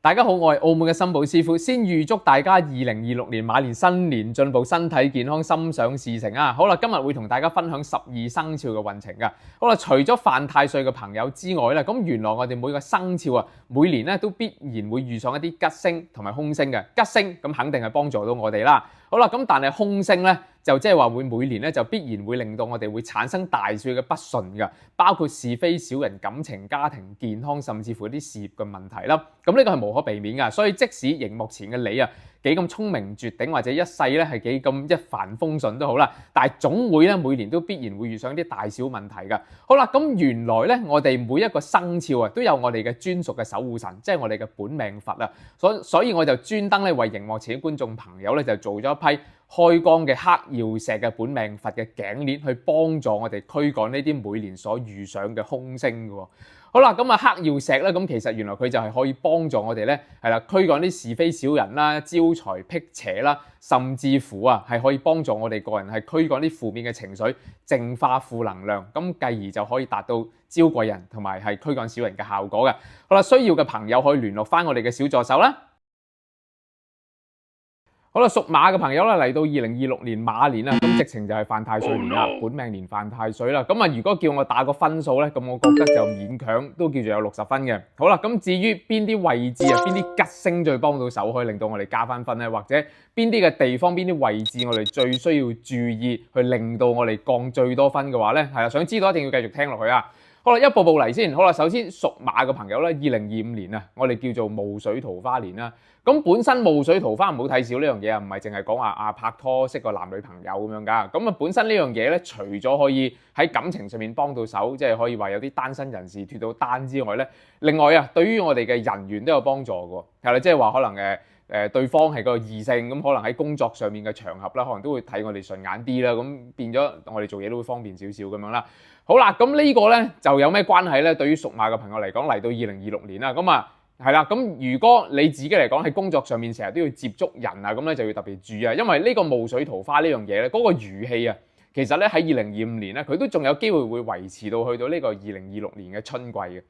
大家好，我係澳門嘅森寶師傅，先預祝大家2026年馬年新年進步，身體健康，心想事成啊！好啦，今日會同大家分享12生肖嘅運程噶。好啦，除咗犯太歲嘅朋友之外咧，咁原來我哋每個生肖啊，每年咧都必然會遇上一啲吉星同埋凶星嘅。吉星咁肯定係幫助到我哋啦。好啦，咁但係凶星咧，就即係話會每年咧就必然會令到我哋會產生大小嘅不順噶，包括是非小人、感情、家庭、健康，甚至乎一啲事業嘅問題啦。咁呢個係無可避免噶，所以即使熒幕前嘅你啊幾咁聰明絕頂，或者一世咧係幾咁一帆風順都好啦，但係總會咧每年都必然會遇上一啲大小問題噶。好啦，咁原來咧我哋每一個生肖啊都有我哋嘅專屬嘅守護神，即係我哋嘅本命佛啊。所以我就專登咧為熒幕前嘅觀眾朋友咧就做咗一批開光嘅黑曜石嘅本命佛嘅頸鏈，去幫助我哋驅趕呢啲每年所遇上嘅凶星嘅。好啦，咁啊黑曜石咧，咁其實原來佢就係可以幫助我哋咧，係啦驅趕啲是非小人啦、招財辟邪啦，甚至乎啊係可以幫助我哋個人係驅趕啲負面嘅情緒，淨化負能量，咁繼而就可以達到招貴人同埋係驅趕小人嘅效果嘅。好啦，需要嘅朋友可以聯絡翻我哋嘅小助手啦。好啦，屬馬嘅朋友啦，嚟到2026年馬年啦，咁直情就係犯太歲年啦，本命年犯太歲啦。咁啊，如果叫我打個分數咧，咁我覺得就勉強都叫做有60分嘅。好啦，咁至於邊啲位置啊，邊啲吉星最幫到手，可以令到我哋加翻分咧，或者邊啲嘅地方、邊啲位置我哋最需要注意，去令到我哋降最多分嘅話咧，係啦，想知道一定要繼續聽落去啊！好啦，一步步嚟先。好啦，首先屬馬嘅朋友咧，2025年啊，我哋叫做霧水桃花年啦。咁本身霧水桃花唔好睇少呢樣嘢啊，唔係淨係講話拍拖識個男女朋友咁樣噶。咁啊本身呢樣嘢咧，除咗可以喺感情上面幫到手，即係可以話有啲單身人士脫到單之外咧，另外啊，對於我哋嘅人緣都有幫助嘅。係啦，即係話可能對方係個異性，咁可能喺工作上面嘅場合啦，可能都會睇我哋順眼啲啦，咁變咗我哋做嘢都會方便少少咁樣啦。好啦，咁呢個咧就有咩關係咧？對於屬馬嘅朋友嚟講，嚟到2026年啦，咁啊係啦，咁如果你自己嚟講喺工作上面成日都要接觸人啊，咁咧就要特別注意啊，因為呢個霧水桃花呢樣嘢咧，嗰個餘氣啊，其實咧喺2025年咧，佢都仲有機會會維持到去到呢個2026年嘅春季嘅。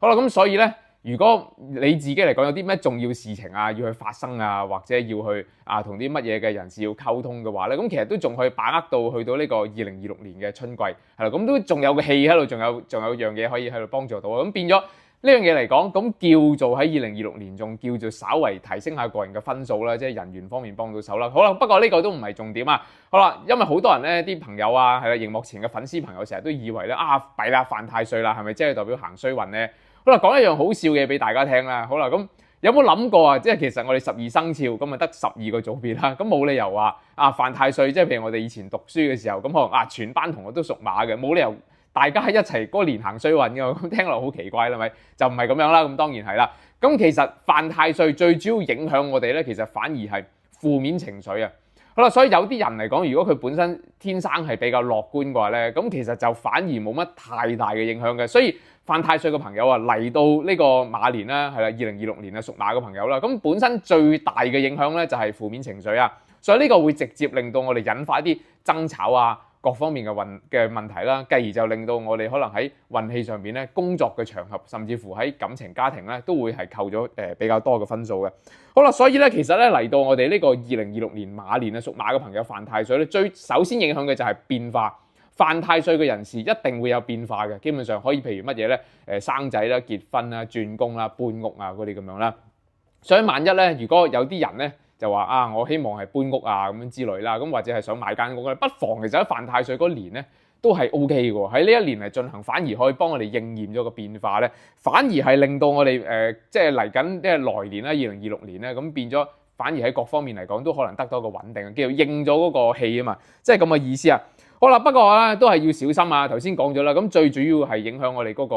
好啦，咁所以咧，如果你自己嚟講有啲咩重要事情啊要去發生啊，或者要去同啲乜嘢嘅人士要溝通嘅話咧，咁其實都仲可以把握到去到呢個2026年嘅春季，係啦，咁都仲有個氣喺度，仲有樣嘢可以喺度幫助到，咁變咗呢樣嘢嚟講，咁叫做喺2026年仲叫做稍為提升下個人嘅分數啦，即係人緣方面幫到手啦。好啦，不過呢個都唔係重點啊。好啦，因為好多人咧啲朋友啊，係啦，熒幕前嘅粉絲朋友成日都以為咧弊啦犯太歲啦，係咪即係代表行衰運咧？好啦，講一樣好笑嘅嘢俾大家聽啦。好啦，咁有冇諗過啊？即係其實我哋12生肖咁啊得12個組別啦，咁冇理由話犯太歲，即係譬如我哋以前讀書嘅時候，咁可能全班同學都屬馬嘅，冇理由大家喺一齊嗰年行衰運嘅，咁聽落好奇怪啦，咪就唔係咁樣啦。咁當然係啦。咁其實犯太歲最主要影響我哋咧，其實反而係負面情緒啊。好啦，所以有啲人嚟講，如果佢本身天生係比較樂觀嘅話咧，咁其實就反而冇乜太大嘅影響嘅。所以犯太歲嘅朋友啊，嚟到呢個馬年啦，係啦2026年啊屬馬嘅朋友啦，咁本身最大嘅影響咧就係負面情緒啊，所以呢個會直接令到我哋引發一啲爭吵啊，各方面嘅問題啦，繼而就令到我哋可能喺運氣上邊咧，工作嘅場合，甚至乎喺感情家庭咧，都會係扣咗比較多嘅分數嘅。好啦，所以咧其實咧嚟到我哋呢個2026年馬年啊，屬馬嘅朋友犯太歲咧，首先影響嘅就係變化。犯太歲嘅人士一定會有變化嘅，基本上可以譬如乜嘢咧？生仔啦、結婚啦、轉工啦、搬屋啊嗰啲咁樣啦。所以萬一咧，如果有啲人咧，就話我希望係搬屋啊咁樣之類啦，咁或者係想買間屋咧，不妨其實喺犯太歲嗰年咧都係 O K 嘅喎。喺呢一年嚟進行，反而可以幫我哋應驗咗個變化咧，反而係令到我哋即係嚟緊即係來年啦，2026年咧，咁變咗反而喺各方面嚟講都可能得到一個穩定嘅，叫做應咗嗰個氣啊嘛，即係咁嘅意思啊。好啦，不過咧都係要小心啊。頭先講咗啦，咁最主要係影響我哋嗰個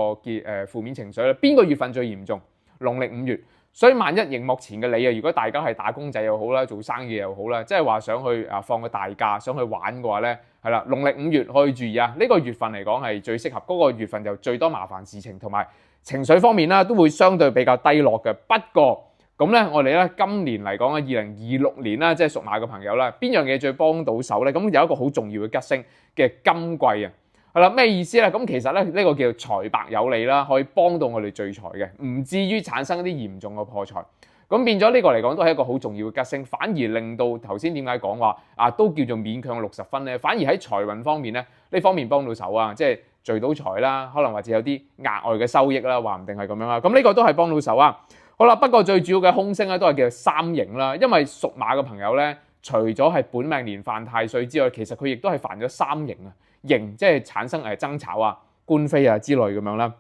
負面情緒啦。邊個月份最嚴重？農曆5月。所以萬一熒幕前嘅你啊，如果大家係打工仔又好啦，做生意又好啦，即係話想去放個大假，想去玩嘅話咧，係啦，農曆5月可以注意啊。呢個月份嚟講係最適合，嗰個月份就最多麻煩事情，同埋情緒方面啦都會相對比較低落嘅。不過咁咧，我哋咧今年嚟講咧，2026年啦，即係屬馬嘅朋友啦，邊樣嘢最幫到手咧？咁有一個好重要嘅吉星嘅金季啊！係啦，咩意思咧？咁其實咧呢個叫財帛有理啦，可以幫到我哋聚財嘅，唔至於產生一啲嚴重嘅破財。咁變咗呢個嚟講都係一個好重要嘅吉星，反而令到頭先點解講話都叫做勉強60分咧？反而喺財運方面咧，呢方面幫到手啊，即係聚到財啦，可能或者有啲額外嘅收益啦，話唔定係咁樣啦。咁呢個都係幫到手啊。好啦，不過最主要嘅凶星咧都係叫三刑啦，因為屬馬嘅朋友咧，除咗係本命年犯太歲之外，其實佢亦都係犯咗三刑啊。刑即係產生爭吵啊、官非啊之類咁樣啦。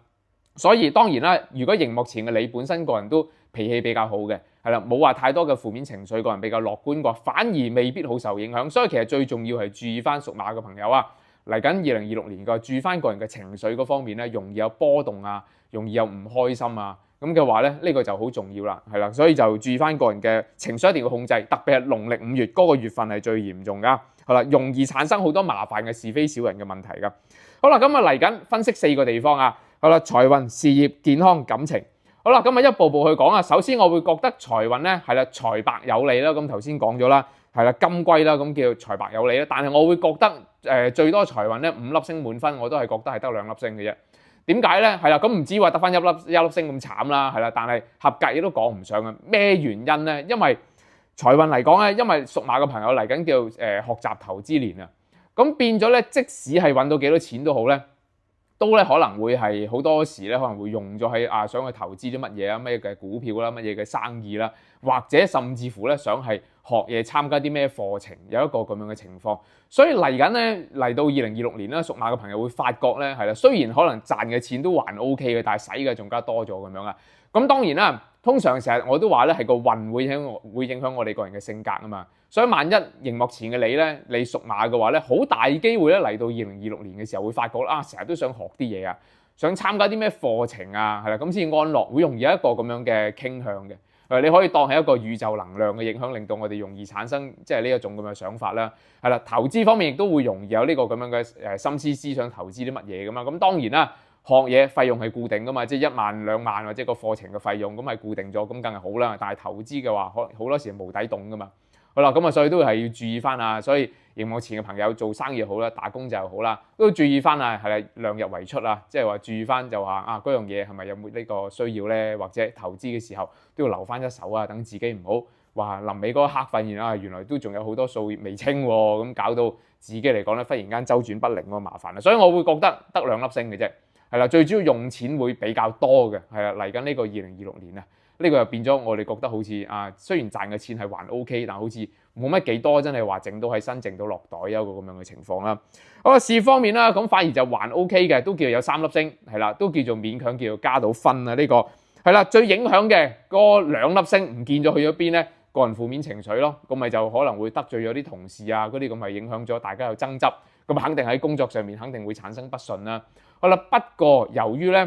所以當然啦，如果熒幕前嘅你本身個人都脾氣比較好嘅，係啦，冇話太多嘅負面情緒，個人比較樂觀嘅，反而未必好受影響。所以其實最重要係注意翻屬馬嘅朋友啊，嚟緊2026年嘅注意翻個人嘅情緒嗰方面咧，容易有波動啊，容易有唔開心啊。咁嘅話咧，呢個就好重要啦，係啦，所以就注意翻個人嘅情緒一定要控制，特別係農曆5月嗰個月份係最嚴重噶，係啦，容易產生好多麻煩嘅是非小人嘅問題噶。好啦，咁嚟緊分析4個地方啊，好啦，財運、事業、健康、感情。好啦，咁一步步去講啊。首先我會覺得財運咧係啦，財帛有理啦，咁頭先講咗啦，係啦，金龜啦，咁叫財帛有理啦。但係我會覺得最多財運咧5粒星滿分，我都係覺得係得2粒星嘅啫。點解咧？係啦，咁唔止話得翻一粒星咁慘啦，係啦，但係合格亦都講唔上嘅。咩原因咧？因為財運嚟講咧，因為屬馬嘅朋友嚟緊叫學習投資年啊，咁變咗咧，即使係揾到幾多錢都好咧，都咧可能會係好多時咧可能會用咗喺想去投資啲乜嘢啊，咩嘅股票啦，乜嘢嘅生意啦，或者甚至乎咧想係學嘢參加啲咩課程，有一個咁樣嘅情況。所以嚟緊咧嚟到2026年啦，屬馬嘅朋友會發覺咧係啦，雖然可能賺嘅錢都還 OK 嘅，但係使嘅仲加多咗咁樣啊。咁當然啦，通常成日我都話咧係個運會影響我哋個人嘅性格啊嘛。所以萬一熒幕前嘅你咧，你屬馬嘅話咧，好大機會咧嚟到2026年嘅時候會發覺成日都想學啲嘢啊，想參加啲咩課程啊，係啦，咁先安樂，會容易有一個咁樣嘅傾向嘅。你可以當係一個宇宙能量嘅影響，令到我哋容易產生即係呢一種咁嘅想法啦。係啦，投資方面亦都會容易有呢個咁樣嘅心思思想投資啲乜嘢咁嘛。咁當然啦，學嘢費用係固定噶嘛，即係1萬2萬或者個課程嘅費用咁係固定咗，咁梗係好啦。但係投資嘅話，好多時係無底洞噶嘛。好啦，咁啊，所以都係要注意翻啊。所以熒幕前嘅朋友做生意又好啦，打工就好啦，都要注意翻啊。係啦，量入為出啊，即係話注意翻就話嗰樣嘢係咪有冇呢個需要咧？或者投資嘅時候都要留翻一手啊，等自己唔好話臨尾嗰一刻發現原來都仲有好多數未清喎，咁搞到自己嚟講咧忽然間周轉不靈喎，麻煩啦。所以我會覺得得2粒星嘅啫，係啦，最主要用錢會比較多嘅，係啦，嚟緊呢個2026年啊。呢個又變咗我哋覺得好似雖然賺嘅錢係還 OK， 但好似冇乜幾多，真係話整到喺身剩到落袋有一個咁樣嘅情況啦。好，事業方面啦，咁反而就還 OK 嘅，都叫有3粒星，係啦，都叫做勉強叫做加到分啊。呢個係啦，最影響嘅嗰2粒星唔見咗去咗邊咧？個人負面情緒咯，咁咪就可能會得罪咗啲同事啊，嗰啲咁咪影響咗大家有爭執，咁肯定喺工作上面肯定會產生不順啦。好啦，不過由於咧，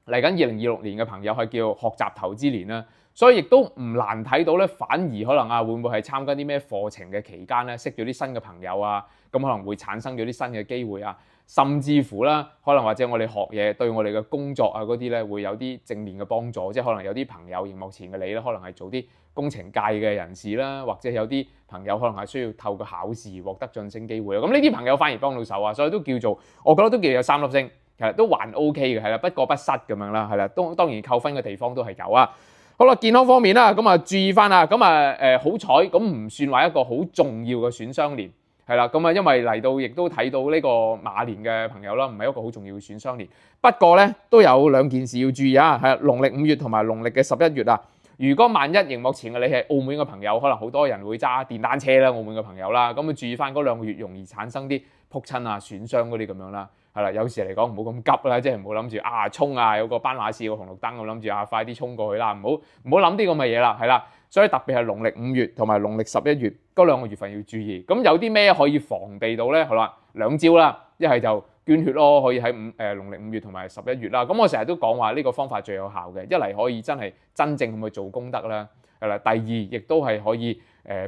嚟緊2026年嘅朋友係叫學習投資年啦，所以亦都唔難睇到咧，反而可能會唔會係參加啲咩課程嘅期間咧，識咗啲新嘅朋友啊，咁可能會產生咗啲新嘅機會啊，甚至乎啦，可能或者我哋學嘢對我哋嘅工作嗰啲咧會有啲正面嘅幫助，即係可能有啲朋友熒幕前嘅你咧，可能係做啲工程界嘅人士啦，或者有啲朋友可能係需要透過考試獲得晉升機會啊，咁呢啲朋友反而幫到手啊，所以都叫做我覺得都叫有3粒星。其實都還 OK 嘅，係啦，不過不失咁樣啦，係啦，當然扣分嘅地方都係有啊。好啦，健康方面啦，咁注意翻啊，咁好彩，咁唔算話一個好重要嘅損傷年，係啦，咁因為嚟到亦都睇到呢個馬年嘅朋友啦，唔係一個好重要嘅損傷年。不過咧都有2件事要注意啊，係農曆5月同埋農曆嘅11月啊。如果萬一熒幕前嘅你係澳門嘅朋友，可能好多人會揸電單車啦，澳門嘅朋友啦，咁注意翻嗰2個月容易產生啲仆親啊、損傷嗰啲咁樣啦。係啦，有時嚟講唔好咁急啦，即係唔好諗住衝有個斑馬線個紅綠燈，我諗住快啲衝過去啦，唔好諗啲咁嘅嘢啦，係啦。所以特別係農曆5月同埋農曆11月嗰2個月份要注意。咁有啲咩可以防備到咧？好啦，2招啦，一係就捐血咯，可以喺農曆5月同埋11月啦。咁我成日都講話呢個方法最有效嘅，一嚟可以真係真正去做功德啦，係啦。第二亦都係可以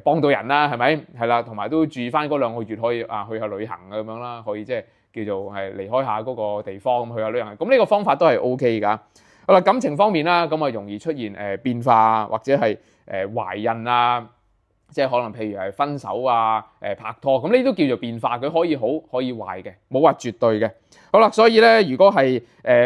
幫到人啦，係咪？係啦，同埋都注意翻嗰2個月可以去下旅行咁樣啦，可以即係叫做係離開下嗰個地方咁去下旅行。咁呢個方法都係 OK 㗎。好啦，感情方面啦，咁容易出現變化或者係懷孕啊，即係可能譬如係分手啊、拍拖，咁呢都叫做變化，佢可以好可以壞嘅，冇話絕對嘅。好啦，所以咧，如果係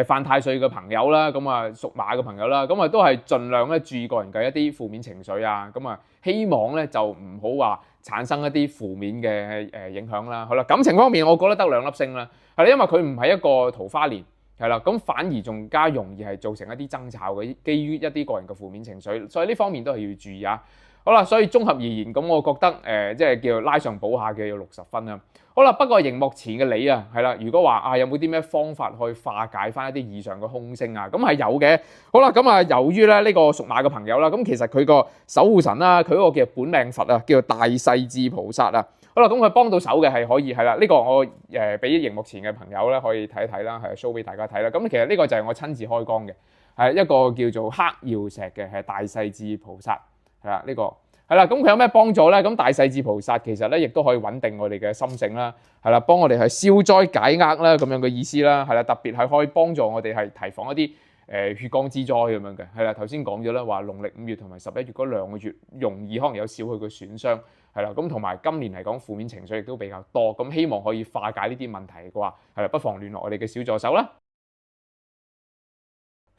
犯太歲嘅朋友啦，咁啊屬馬嘅朋友啦，咁啊都係盡量咧注意個人嘅一啲負面情緒啊，咁啊希望咧就唔好話產生一啲負面嘅影響啦。好啦，感情方面我覺得得2粒星啦，係啦，因為佢唔係一個桃花年。係啦，咁反而仲加容易係造成一啲爭吵嘅，基於一啲個人嘅負面情緒，所以呢方面都係要注意啊。好啦，所以綜合而言，咁我覺得即係叫拉上補下嘅要60分啦。好啦，不過熒幕前嘅你啊，係啦，如果話啊有冇啲咩方法去化解翻一啲以上嘅空星啊，咁係有嘅。好啦，咁啊由於咧呢個屬馬嘅朋友啦，咁其實佢個守護神啦，佢嗰個叫本命佛啊，叫做大勢至菩薩啊。好啦，咁佢幫到手嘅係可以係啦，呢個我俾熒幕前嘅朋友咧可以睇一睇啦，係 show 俾大家睇啦。咁其實呢個就係我親自開光嘅，係一個叫做黑曜石嘅，係大勢至菩薩，係啦，呢個係啦。咁佢有咩幫助咧？咁大勢至菩薩其實咧亦都可以穩定我哋嘅心性啦，係啦，幫我哋係消災解厄啦，咁樣嘅意思啦，係啦，特別係可以幫助我哋係提防一啲血光之災咁樣嘅，係啦，頭先講咗啦，話農曆5月同埋11月嗰2個月容易可能有少許嘅損傷，係啦，咁同埋今年嚟講負面情緒亦都比較多，咁希望可以化解呢啲問題嘅話，係啦，不妨聯絡我哋嘅小助手啦。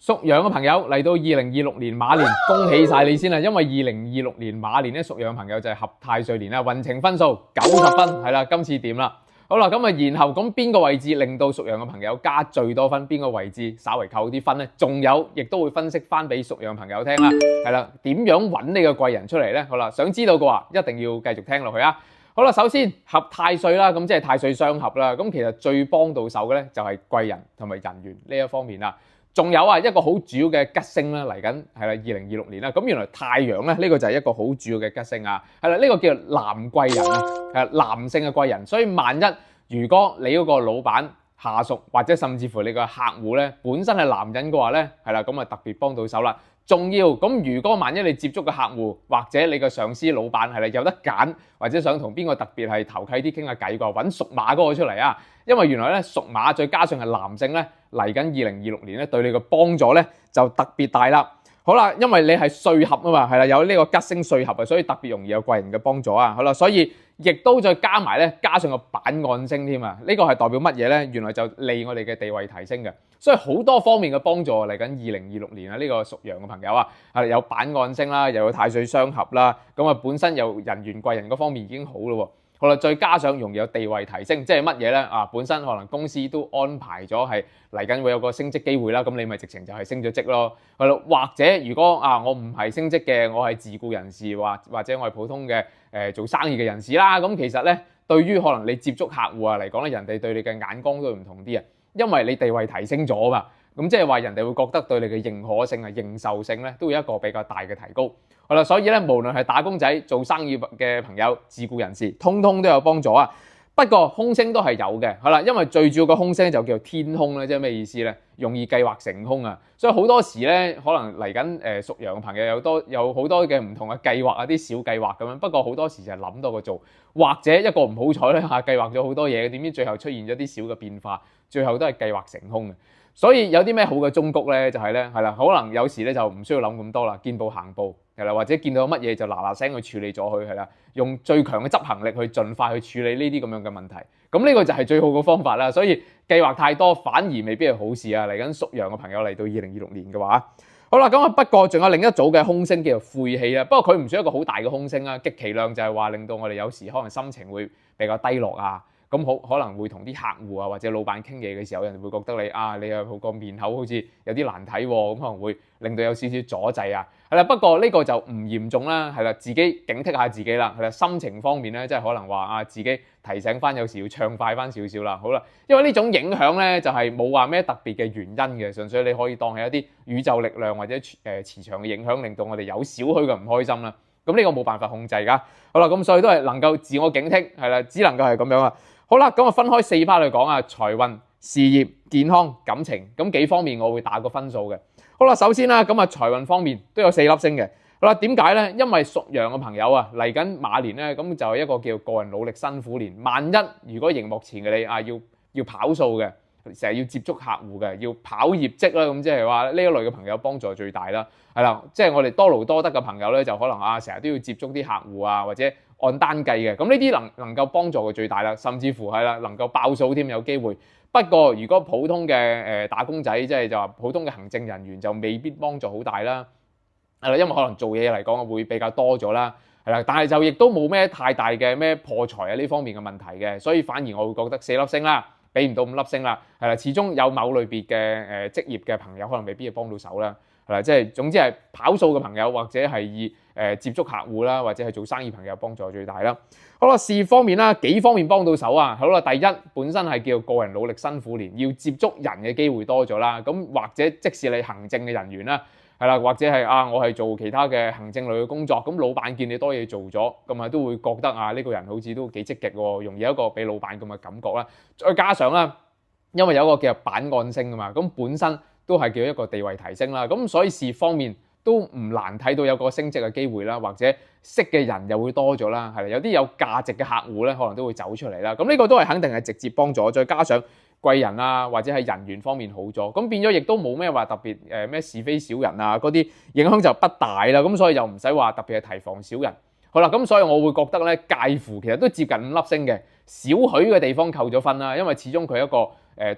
屬羊嘅朋友嚟到2026年馬年，恭喜晒你先啦，因為2026年馬年咧屬羊朋友就係合太歲年啦，運程分數90分，係啦，今次掂啦。好啦，咁啊，然後咁邊個位置令到屬羊嘅朋友加最多分？邊個位置稍微扣啲分咧？仲有，亦都會分析翻俾屬羊朋友聽啦。係啦，點樣揾你嘅貴人出嚟咧？好啦，想知道嘅話，一定要繼續聽落去啊！好啦，首先合太歲啦，咁即係太歲相合啦。咁其實最幫到手嘅咧，就係貴人同埋人緣呢一方面啦。仲有啊，一個好主要嘅吉星啦，嚟緊係啦，2026年啦。咁原來太陽咧，呢個就係一個好主要嘅吉星啊。係啦，呢個叫男貴人啊，係男性嘅貴人。所以萬一如果你嗰個老闆、下屬或者甚至乎你個客戶咧本身係男人嘅話咧，係啦，咁啊特別幫到手啦。仲要咁，如果萬一你接觸嘅客戶或者你個上司、老闆係啦有得揀，或者想同邊個特別係投契啲傾下偈嘅話，揾屬馬嗰個出嚟啊！因為原來咧屬馬再加上係男性咧，嚟緊2026年咧對你嘅幫助咧就特別大啦。好啦，因為你係歲合啊嘛，係啦，有呢個吉星歲合啊，所以特別容易有貴人嘅幫助啊。好啦，所以亦都再加埋咧，加上個板岸星添啊，呢個係代表乜嘢咧？原來就利我哋嘅地位提升嘅，所以好多方面嘅幫助嚟緊2026年啊，呢個屬羊嘅朋友啊，係有板岸星啦，又有太歲相合啦，咁啊本身有人緣貴人嗰方面已經好咯。好啦，再加上容易有地位提升，即係乜嘢咧？啊，本身可能公司都安排咗係嚟緊會有個升職機會啦，咁你咪直情就係升咗職咯。係咯，或者如果啊我唔係升職嘅，我係自僱人士，或者我係普通嘅做生意嘅人士啦，咁其實咧對於可能你接觸客戶啊嚟講咧，人哋對你嘅眼光都會唔同啲啊，因為你地位提升咗嘛，咁即係話人哋會覺得對你嘅認可性啊、認受性咧都會有一個比較大嘅提高。好啦，所以咧，無論係打工仔、做生意嘅朋友、自僱人士，通通都有幫助啊。不過空星都係有嘅，好啦，因為最主要嘅空星就叫做天空咧，即係咩意思咧？容易計劃成空啊，所以好多時咧，可能嚟緊屬羊嘅朋友有好多嘅唔同嘅計劃啊，啲小計劃咁樣。不過好多時就係諗多過做，或者一個唔好彩咧嚇，計劃咗好多嘢，點知最後出現咗啲小嘅變化，最後都係計劃成空嘅。所以有啲咩好嘅忠告咧，就係咧，係啦，可能有時咧就唔需要諗咁多啦，見步行步係啦，或者見到乜嘢就嗱嗱聲去處理咗佢係啦，用最強嘅執行力去盡快去處理呢啲咁樣嘅問題。咁呢個就係最好嘅方法啦。所以計劃太多反而未必係好事啊。嚟緊屬羊嘅朋友嚟到2026年嘅話，好啦，咁啊不過仲有另一組嘅空星叫做晦氣啊。不過佢唔算一個好大嘅空星啊，極其量就係話令到我哋有時可能心情會比較低落啊。咁可能會同啲客戶啊或者老闆傾嘢嘅時候，人哋會覺得你有個面口好似有啲難睇喎，咁可能會令到有少少阻滯啊。係啦，不過呢個就唔嚴重啦，係啦，自己警惕下自己啦，係啦，心情方面咧，即係可能話自己提醒翻，有時要暢快翻少少啦。好啦，因為呢種影響咧就係冇話咩特別嘅原因嘅，純粹你可以當係一啲宇宙力量或者磁場嘅影響，令到我哋有少許嘅唔開心啦。咁呢個冇辦法控制㗎。好啦，咁所以都係能夠自我警惕，係啦，只能夠係咁樣啊。好啦，咁啊分開4 part 嚟講啊，財運、事業、健康、感情，咁幾方面我會打個分數嘅。好啦，首先啦，咁啊財運方面都有4粒星嘅。好啦，點解咧？因為屬羊嘅朋友啊，嚟緊馬年咧，咁就係一個叫個人努力辛苦年。萬一如果熒幕前嘅你要跑數嘅，成日要接觸客戶嘅，要跑業績啦，咁即係話呢一類嘅朋友幫助最大啦。係啦，即係我哋多勞多得嘅朋友咧，就可能成日都要接觸啲客戶啊，或者按單計嘅，咁呢啲能夠幫助嘅最大啦，甚至乎係啦，能夠爆數添有機會。不過如果普通嘅打工仔，即係就話普通嘅行政人員就未必幫助好大啦。係啦，因為可能做嘢嚟講會比較多咗啦。係啦，但係就亦都冇咩太大嘅咩破財啊呢方面嘅問題嘅，所以反而我會覺得4粒星啦，俾唔到5粒星啦。係啦，始終有某類別嘅職業嘅朋友可能未必係幫到手啦。係啦，即係總之係跑數嘅朋友或者係以接觸客戶啦，或者係做生意朋友幫助最大啦。好啦，事業方面啦，幾方面幫到手啊。好啦，第一本身係叫個人努力辛苦年，要接觸人嘅機會多咗啦。咁或者即使你行政嘅人員啦，係啦，或者係我係做其他嘅行政類嘅工作，咁老闆見你多嘢做咗，咁都會覺得呢個人好似都幾積極喎，容易有一個俾老闆咁嘅感覺啦。再加上啦，因為有一個叫做板按星啊嘛，咁本身都係叫一個地位提升啦，咁所以事業方面都唔難睇到有個升職嘅機會啦，或者識嘅人又會多咗啦，係啦，有啲有價值嘅客戶咧，可能都會走出嚟啦。咁呢個都係肯定係直接幫助，再加上貴人啊，或者係人緣方面好咗，咁變咗亦都冇咩話特別咩是非小人啊嗰啲影響就不大啦。咁所以又唔使話特別係提防小人。好啦，咁所以我會覺得咧，介乎其實都接近5粒星嘅，少許嘅地方扣咗分啦，因為始終佢一個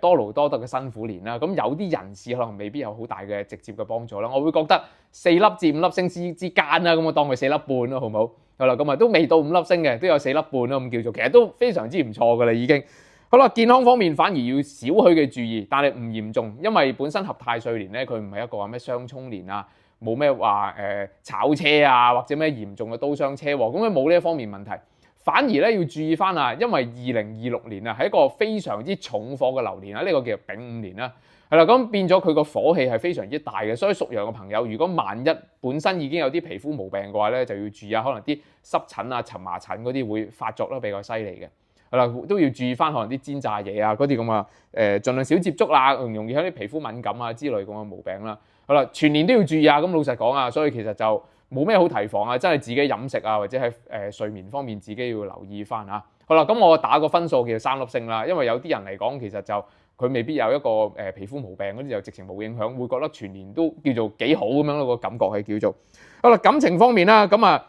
多勞多得嘅辛苦年啦。咁有啲人士可能未必有好大嘅直接嘅幫助啦。我會覺得4粒至5粒星之間啦，咁我當佢4粒半啦，好唔好？好啦，咁都未到5粒星嘅，都有4粒半啦，咁叫做其實都非常之唔錯㗎啦已經。好啦，健康方面反而要少許嘅注意，但係唔嚴重，因為本身合太歲年咧，佢唔係一個話咩雙沖年啊，冇咩話炒車啊，或者咩嚴重嘅刀傷車禍，咁佢冇呢一方面問題。反而咧要注意翻因為2026年係一個非常之重火嘅流年啦，呢個叫做丙午年啦，係啦，咁變咗佢個火氣係非常之大嘅，所以屬羊嘅朋友，如果萬一本身已經有啲皮膚毛病嘅話咧，就要注意可能啲濕疹啊、蕁麻疹嗰啲會發作得比較犀利嘅。係啦，都要注意翻可能啲煎炸嘢啊嗰啲咁盡量少接觸啦，容易有啲皮膚敏感啊之類咁嘅毛病啦。好啦，全年都要注意咁老實講所以其實就冇咩好提防真係自己飲食或者係睡眠方面自己要留意翻好啦，咁我打個分數叫3粒星啦，因為有啲人嚟講其實就佢未必有一個皮膚毛病嗰啲就直情冇影響，會覺得全年都叫做幾好咁樣咯，個感覺係叫做。好啦，感情方面啦，咁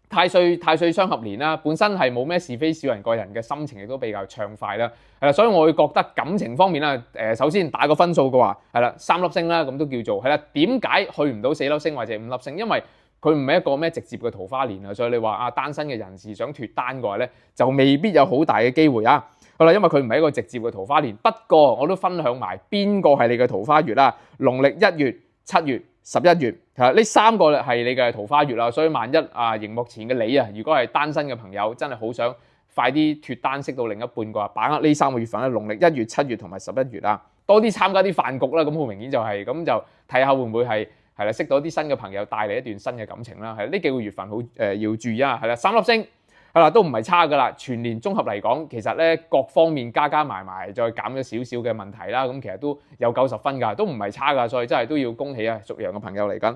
太歲相合年啦，本身係冇咩是非小人，個人嘅心情亦都比較暢快啦，係啦，所以我會覺得感情方面啦，首先打個分數嘅話，係啦3粒星啦，咁都叫做係啦。點解去唔到4粒星或者5粒星？因為佢唔係一個咩直接嘅桃花年啊，所以你話單身嘅人士想脫單嘅話咧，就未必有好大嘅機會好啦，因為佢唔係一個直接嘅桃花年。不過我都分享埋邊個係你嘅桃花月啦，農曆1月、7月、11月，呢3個係你嘅桃花月啦。所以萬一熒幕前嘅你如果係單身嘅朋友，真係好想快啲脫單識到另一半嘅話，把握呢3個月份啦，農曆1月、7月同埋11月多啲參加啲飯局啦。咁好明顯就係咁，就睇下會唔會係啦，識到啲新嘅朋友，帶嚟一段新嘅感情啦。係呢幾個月份好要注意係啦，3粒星係啦，都唔係差噶啦。全年綜合嚟講，其實咧各方面加埋再減咗少少嘅問題啦，咁其實都有90分㗎，都唔係差㗎，所以真係都要恭喜屬羊嘅朋友嚟緊。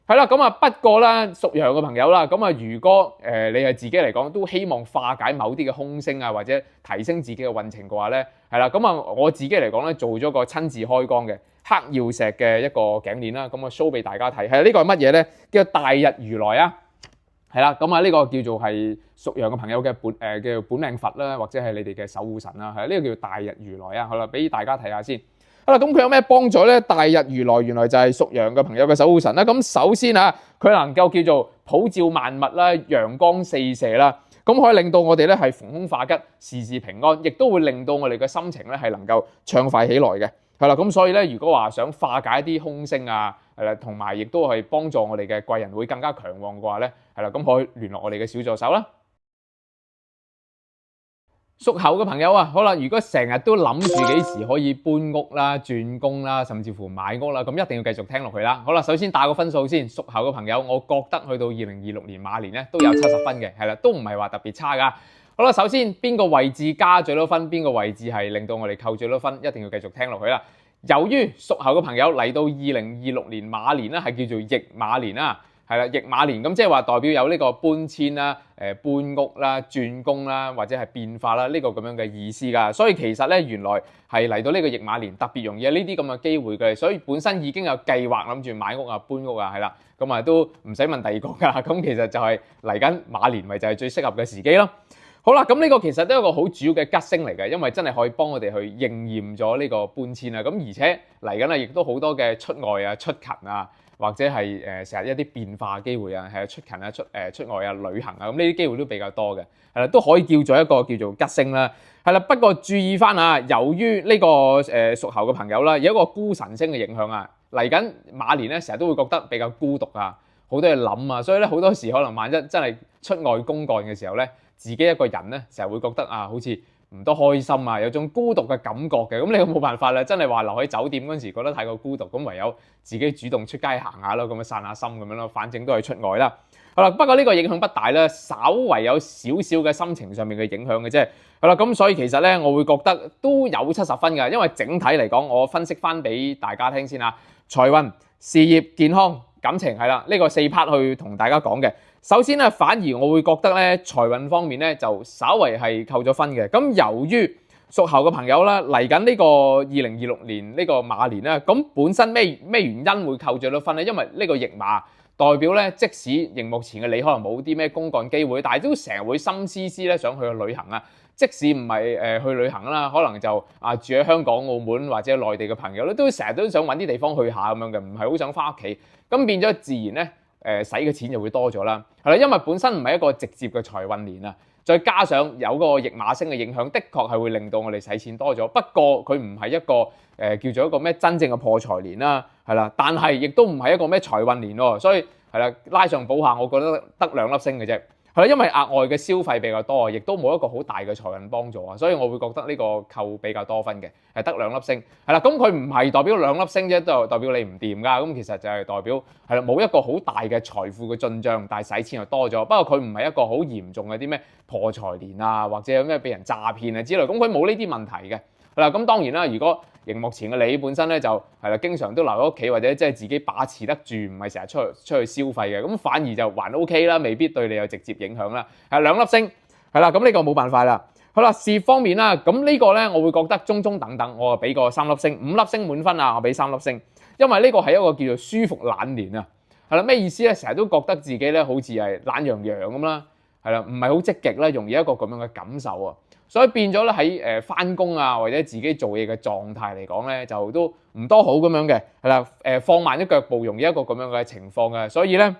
係啦，咁不過咧屬羊嘅朋友啦，咁如果你係自己嚟講都希望化解某啲嘅凶星或者提升自己嘅運程嘅話咧，係啦，咁我自己嚟講咧做咗個親自開光嘅黑曜石嘅一個頸鏈啦，咁show 俾大家睇。係呢個係乜嘢咧？叫做大日如來係啦，咁呢個叫做係屬羊嘅朋友嘅叫本命佛啦，或者係你哋嘅守護神啦，係呢個叫大日如來好啦，俾大家睇下先。好啦，咁佢有咩幫助咧？大日如來原來就係屬羊嘅朋友嘅守護神啦。咁首先佢能夠叫做普照萬物啦，陽光四射啦，咁可以令到我哋咧係逢凶化吉，事事平安，亦都會令到我哋嘅心情咧係能夠暢快起來嘅。係啦，咁所以咧，如果話想化解一啲凶星係啦，同埋亦都係幫助我哋嘅貴人會更加強旺嘅話咧，係啦，咁可以聯絡我哋嘅小助手啦。屬猴嘅朋友好啦，如果成日都諗住幾時可以搬屋啦、轉工啦，甚至乎買屋啦，咁一定要繼續聽落去啦。好啦，首先打個分數先，屬猴嘅朋友，我覺得去到2026年馬年咧都有70分嘅，係啦，都唔係話特別差噶。好啦，首先邊個位置加最多分，邊個位置係令到我哋扣最多分，一定要繼續聽落去啦。由於屬猴嘅朋友嚟到2026年馬年咧係叫做驛馬年係係啦，驛馬年咁即係話代表有呢個搬遷啦、搬屋啦、轉工啦，或者係變化啦呢個咁樣嘅意思㗎。所以其實咧原來係嚟到呢個驛馬年特別容易有呢啲咁嘅機會嘅，所以本身已經有計劃諗住買屋啊、搬屋啊，係啦，咁啊都唔使問第二個㗎。咁其實就係嚟緊馬年咪就係最適合嘅時機咯。好啦，咁呢個其實都係一個好主要嘅吉星嚟嘅，因為真係可以幫我哋去應驗咗呢個搬遷啊。咁而且嚟緊啊，亦都好多嘅出外啊、出勤啊，或者係成日一啲變化機會啊，係出勤啊、出外啊、旅行啊，咁呢啲機會都比較多嘅，係啦，都可以叫做一個叫做吉星啦。係啦，不過注意翻啊，由於呢個屬猴嘅朋友啦，有一個孤神星嘅影響啊，嚟緊馬年咧，成日都會覺得比較孤獨啊，好多嘢諗啊，所以咧好多時可能萬一真係出外公幹嘅時候咧，自己一個人咧，成日會覺得啊，好似唔多開心啊，有種孤獨嘅感覺嘅。咁你冇辦法啦，真係話留喺酒店嗰陣時覺得太過孤獨，咁唯有自己主動出街行下咯，咁樣散下心咁樣咯，反正都係出外啦。好啦，不過呢個影響不大啦，稍為有少少嘅心情上面嘅影響嘅啫。好啦，咁所以其實咧，我會覺得都有70分㗎，因為整體嚟講，我分析翻俾大家聽先啦。財運、事業、健康、感情係啦，呢個4 part 去同大家講嘅。首先咧，反而我會覺得咧，財運方面咧就稍為係扣咗分嘅。咁由於屬猴嘅朋友啦，嚟緊呢個2026年呢個馬年咧，咁本身咩原因會扣咗分咧？因為呢個驛馬代表咧，即使熒幕前嘅你可能冇啲咩公幹機會，但係都成日會心思思咧想去旅行啊。即使唔係去旅行啦，可能就住喺香港、澳門或者內地嘅朋友咧，都成日都想揾啲地方去下咁樣嘅，唔係好想翻屋企。咁變咗自然咧，使嘅錢就會多咗啦。係啦，因為本身唔係一個直接嘅財運年啊，再加上有個驛馬星嘅影響，的確係會令到我哋使錢多咗。不過佢唔係一個叫做一個咩真正嘅破財年啦，係啦，但係亦都唔係一個咩財運年喎。所以係啦，拉上補下，我覺得得2粒星嘅啫。係啦，因為額外嘅消費比較多，亦都冇一個好大嘅財運幫助啊，所以我會覺得呢個扣比較多分嘅，係得2粒星。係啦，咁佢唔係代表2粒星啫，都代表你唔掂㗎。咁其實就係代表係啦，冇一個好大嘅財富嘅進帳，但係使錢又多咗。不過佢唔係一個好嚴重嘅啲咩破財年啊，或者有咩俾人詐騙啊之類，咁佢冇呢啲問題嘅。係啦，咁當然啦，如果熒幕前嘅你本身咧就係啦，經常都留喺屋企或者即係自己把持得住，唔係成日出去消費嘅，咁反而就還 OK 啦，未必對你有直接影響啦。係2粒星，係啦，咁呢個冇辦法啦。好啦，事業方面啦，咁呢個咧我會覺得中中等等，我就俾個3粒星，5粒星滿分啊，我俾3粒星，因為呢個係一個叫做舒服懶年啊。係啦，咩意思咧？成日都覺得自己咧好似係懶洋洋咁啦，係啦，唔係好積極啦，容易一個咁樣嘅感受啊。所以變咗咧喺返工啊或者自己做嘢嘅狀態嚟講咧，就都唔多好咁樣嘅，係啦，放慢咗腳步，容易一個咁樣嘅情況嘅。所以咧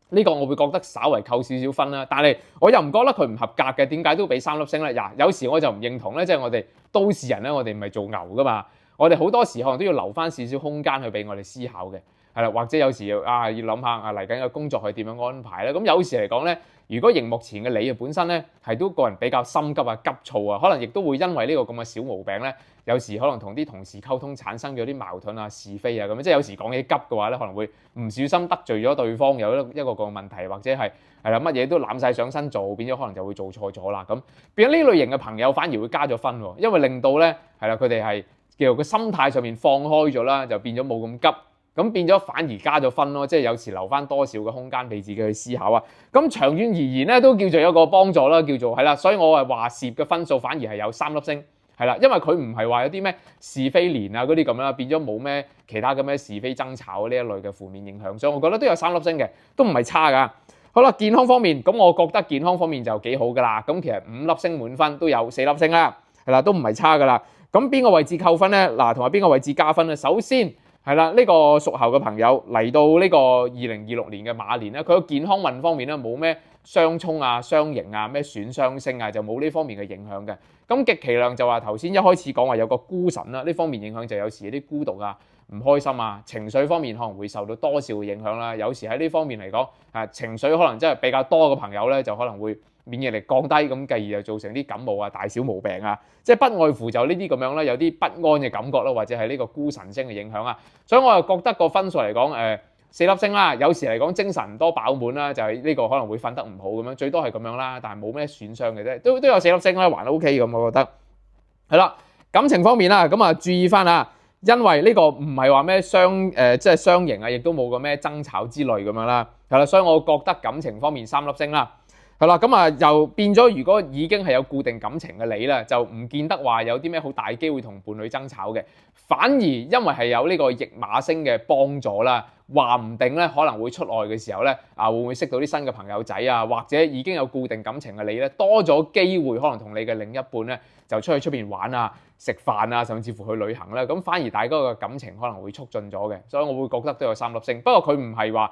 呢個我會覺得稍為扣少少分啦，但係我又唔覺得佢唔合格嘅，點解都俾3粒星咧？有時我就唔認同咧，即係我哋都市人咧，我哋唔係做牛噶嘛，我哋好多時可能都要留翻少少空間去俾我哋思考嘅，係啦，或者有時要諗下嚟緊嘅工作係點樣安排咧。咁有時嚟講咧，如果熒幕前嘅你本身咧係都個人比較心急啊、急躁啊，可能亦都會因為呢個咁嘅小毛病咧，有時可能同啲同事溝通產生咗啲矛盾啊、是非啊咁樣，即係有時講嘢急嘅話咧，可能會唔小心得罪咗對方，有一個個問題，或者係啦乜嘢都攬晒上身做，變咗可能就會做錯咗啦。咁變咗呢類型嘅朋友反而會加咗分喎，因為令到咧係啦佢哋係叫做個心態上面放開咗啦，就變咗冇咁急。咁變咗反而加咗分咯，即係有時留翻多少嘅空間俾自己去思考啊。咁長遠而言咧，都叫做有個幫助啦，叫做係啦。所以我係話事業嘅分數反而係有3粒星，係啦，因為佢唔係話有啲咩是非年啊嗰啲咁啦，變咗冇咩其他咁嘅是非爭吵呢一類嘅負面影響，所以我覺得都有3粒星嘅，都唔係差噶。好啦，健康方面，咁我覺得健康方面就幾好噶啦。咁其實5粒星滿分都有4粒星啦，係啦，都唔係差噶啦。咁邊個位置扣分咧？嗱，同埋邊個位置加分咧？首先係啦，呢個屬猴嘅朋友嚟到呢個2026年嘅馬年咧，佢個健康運方面咧冇咩相沖啊、相刑啊、咩損傷星啊，就冇呢方面嘅影響嘅。咁極其量就話頭先一開始講話有個孤神啦，呢方面影響就有時有啲孤獨啊、唔開心啊、情緒方面可能會受到多少嘅影響啦。有時喺呢方面嚟講，情緒可能真係比較多嘅朋友咧，就可能會免疫力降低，咁繼而就造成啲感冒啊、大小毛病啊，即係不外乎就呢啲咁樣啦，有啲不安嘅感覺啦，或者係呢個孤神星嘅影響啊。所以我又覺得個分數嚟講，4粒星啦。有時嚟講精神多飽滿啦，就係呢個可能會瞓得唔好咁樣，最多係咁樣啦，但係冇咩損傷嘅啫，都有4粒星啦，還 OK 咁，我覺得係啦。感情方面啦，咁注意翻啊，因為呢個唔係話咩即係雙贏啊，亦都冇個咩爭吵之類咁樣啦，係啦，所以我覺得感情方面3粒星啦。係啦，咁啊又變咗，如果已經係有固定感情嘅你啦，就唔見得話有啲咩好大機會同伴侶爭吵嘅，反而因為係有呢個驛馬星嘅幫助啦，話唔定咧可能會出外嘅時候咧會唔會識到啲新嘅朋友仔啊，或者已經有固定感情嘅你咧，多咗機會可能同你嘅另一半咧就出去出邊玩啊、食飯啊，甚至乎去旅行啦，咁反而大家嘅感情可能會促進咗嘅，所以我會覺得都有3粒星。不過佢唔係話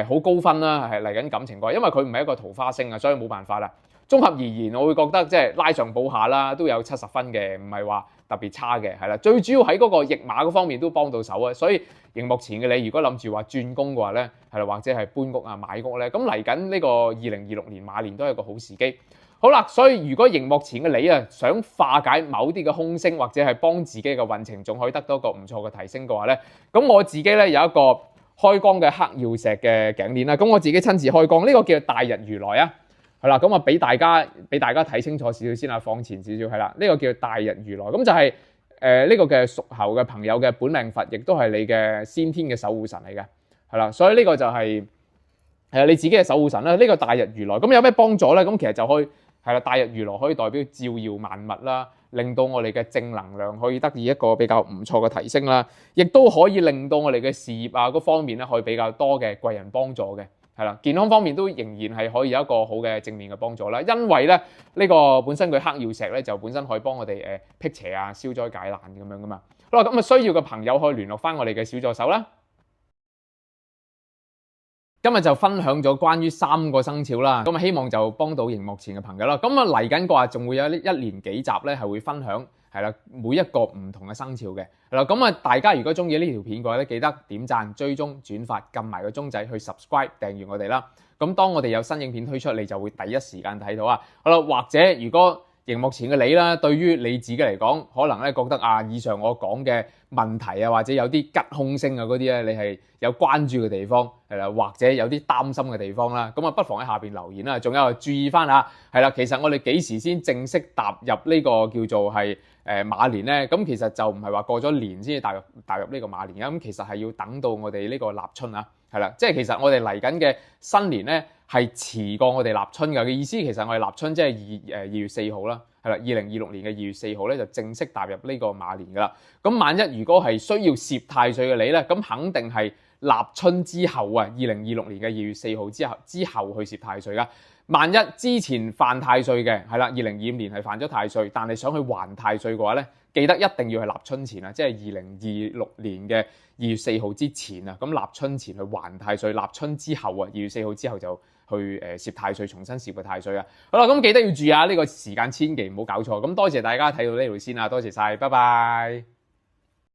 好高分啦，係嚟緊感情嗰，因為佢唔係一個桃花星啊，所以冇辦法啦。綜合而言，我會覺得即係拉上補下啦，都有70分嘅，唔係話特別差嘅，係啦。最主要喺嗰個驛馬嗰方面都幫到手啊，所以熒幕前嘅你，如果諗住話轉工嘅話咧，係啦，或者係搬屋啊、買屋咧，咁嚟緊呢個2026年馬年都係一個好時機。好啦，所以如果熒幕前嘅你啊，想化解某啲嘅空星，或者係幫自己嘅運程，仲可以得到一個唔錯嘅提升嘅話咧，咁我自己咧有一個開光嘅黑曜石嘅頸鏈啦，咁我自己親自開光，呢個叫大日如來啊，係啦，咁啊俾大家睇清楚少少先啦，放前少少係啦，呢個叫大日如來，咁就係呢個嘅屬猴嘅朋友嘅本命佛，亦都係你嘅先天嘅守護神嚟嘅，係啦，所以呢個就係你自己嘅守護神啦。呢個大日如來咁有咩幫助咧？咁其實就可以係啦，大日如來可以代表照耀萬物啦，令到我哋嘅正能量可以得以一個比較唔錯嘅提升啦，亦都可以令到我哋嘅事業啊嗰方面咧可以比較多嘅貴人幫助嘅，係啦，健康方面都仍然係可以有一個好嘅正面嘅幫助啦，因為咧呢個本身佢黑曜石咧就本身可以幫我哋辟邪啊、消災解難咁樣噶嘛。好啦，咁啊需要嘅朋友可以聯絡翻我哋嘅小助手啦。今日就分享咗關於3個生肖啦，咁啊希望就幫到熒幕前嘅朋友啦。咁啊嚟緊嘅話，仲會有一連幾集咧，係會分享係啦每一個唔同嘅生肖嘅。係啦，咁啊大家如果中意呢條片嘅話咧，記得點讚、追蹤、轉發、撳埋個鐘仔去 subscribe 訂閱我哋啦。咁當我哋有新影片推出，你就會第一時間睇到啊。好啦，或者如果熒幕前嘅你啦，對於你自己嚟講，可能咧覺得以上我講嘅問題啊，或者有啲吉凶星啊嗰啲咧，你係有關注嘅地方係啦，或者有啲擔心嘅地方啦，咁啊不妨喺下邊留言啦。仲有注意翻下，係啦，其實我哋幾時先正式踏入呢個叫做係馬年咧？咁其實就唔係話過咗年先至踏入呢個馬年啊，咁其實係要等到我哋呢個立春啊，係啦，即係其實我哋嚟緊嘅新年咧係遲過我哋立春嘅意思。其實我哋立春即係2月4號啦，係啦，2026年嘅2月4號咧就正式踏入呢個馬年噶啦。咁萬一如果係需要攝太歲嘅你咧，咁肯定係立春之後啊，2026年嘅2月4號之後去攝太歲噶。萬一之前犯太歲嘅，係啦，2025年係犯咗太歲，但係想去還太歲嘅話咧，記得一定要係立春前啊，即係2026年嘅2月4號之前啊，咁立春前去還太歲，立春之後啊，2月4號之後就去攝太歲，重新攝個太歲啊。好啦，咁記得要注意下呢個時間，千祈唔好搞錯。咁多謝大家睇到呢度先啊，多謝晒，拜拜。